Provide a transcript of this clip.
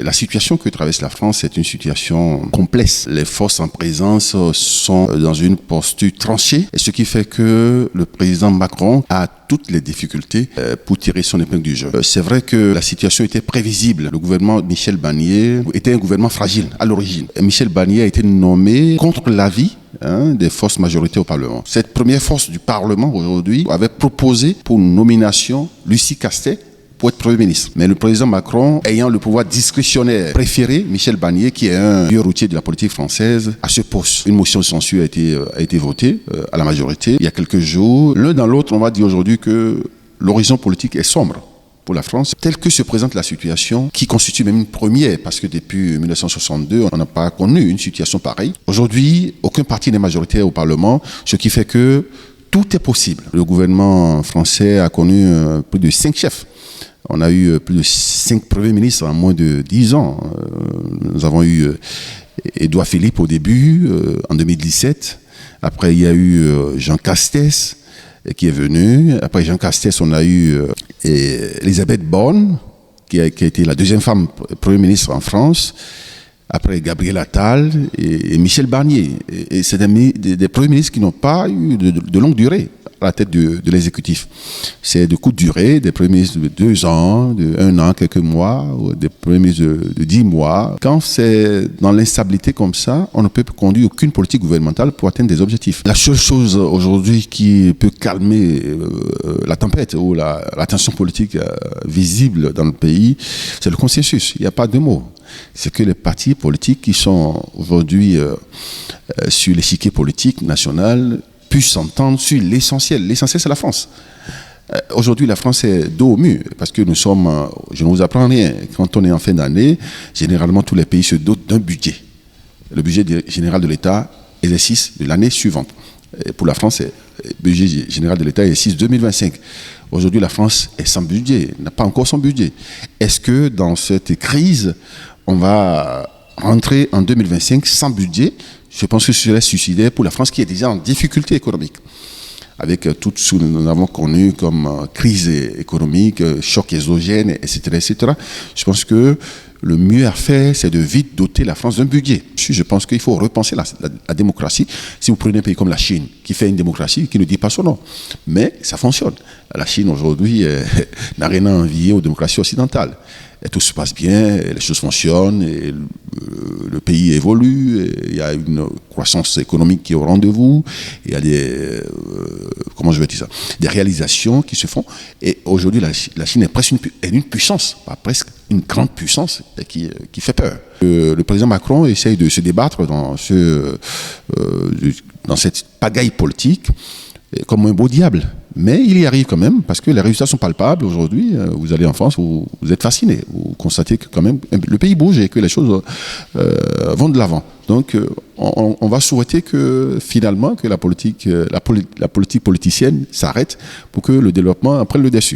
La situation que traverse la France est une situation complexe. Les forces en présence sont dans une posture tranchée, ce qui fait que le président Macron a toutes les difficultés pour tirer son épingle du jeu. C'est vrai que la situation était prévisible. Le gouvernement Michel Barnier était un gouvernement fragile à l'origine. Michel Barnier a été nommé contre l'avis des forces majoritaires au Parlement. Cette première force du Parlement aujourd'hui avait proposé pour nomination Lucie Castet pour être Premier ministre. Mais le président Macron, ayant le pouvoir discrétionnaire, préféré Michel Barnier, qui est un vieux routier de la politique française, à ce poste. Une motion de censure a été votée à la majorité il y a quelques jours. L'un dans l'autre, on va dire aujourd'hui que l'horizon politique est sombre pour la France, telle que se présente la situation, qui constitue même une première, parce que depuis 1962, on n'a pas connu une situation pareille. Aujourd'hui, aucun parti n'est majoritaire au Parlement, ce qui fait que tout est possible. Le gouvernement français a connu plus de 5 chefs. On a eu plus de 5 premiers ministres en moins de 10 ans. Nous avons eu Édouard Philippe au début, en 2017. Après, il y a eu Jean Castex qui est venu. Après Jean Castex, on a eu Elisabeth Borne, qui a été la deuxième femme Premier ministre en France. Après Gabriel Attal et Michel Barnier. Et c'est des premiers ministres qui n'ont pas eu de longue durée à la tête de l'exécutif. C'est de courte durée, des premiers ministres de 2 ans, de 1 an, quelques mois, ou des premiers ministres de 10 mois. Quand c'est dans l'instabilité comme ça, on ne peut conduire aucune politique gouvernementale pour atteindre des objectifs. La seule chose aujourd'hui qui peut calmer la tempête ou la tension politique visible dans le pays, c'est le consensus. Il n'y a pas de mots. C'est que les partis politiques qui sont aujourd'hui sur l'échiquier politique national puissent s'entendre sur l'essentiel. L'essentiel, c'est la France. Aujourd'hui, la France est dos au mur parce que nous sommes, je ne vous apprends rien, quand on est en fin d'année, généralement tous les pays se dotent d'un budget. Le budget général de l'État, exercice de l'année suivante. Et pour la France, c'est le budget général de l'État, exercice 2025. Aujourd'hui, la France est sans budget, n'a pas encore son budget. Est-ce que dans cette crise, on va rentrer en 2025 sans budget? Je pense que ce serait suicidaire pour la France qui est déjà en difficulté économique. Avec tout ce que nous avons connu comme crise économique, choc exogène, etc., etc. Je pense que le mieux à faire, c'est de vite doter la France d'un budget. Je pense qu'il faut repenser la démocratie. Si vous prenez un pays comme la Chine, qui fait une démocratie, qui ne dit pas son nom, mais ça fonctionne. La Chine, aujourd'hui, n'a rien à envier aux démocraties occidentales. Et tout se passe bien, les choses fonctionnent, et le pays évolue, il y a une croissance économique qui est au rendez-vous, il y a des réalisations qui se font. Et aujourd'hui, la Chine est presque une puissance, pas presque une grande puissance qui fait peur. Le président Macron essaye de se débattre dans cette pagaille politique comme un beau diable. Mais il y arrive quand même, parce que les résultats sont palpables aujourd'hui. Vous allez en France, vous êtes fasciné. Vous constatez que quand même le pays bouge et que les choses vont de l'avant. Donc on va souhaiter que finalement que la politique politicienne s'arrête pour que le développement prenne le dessus.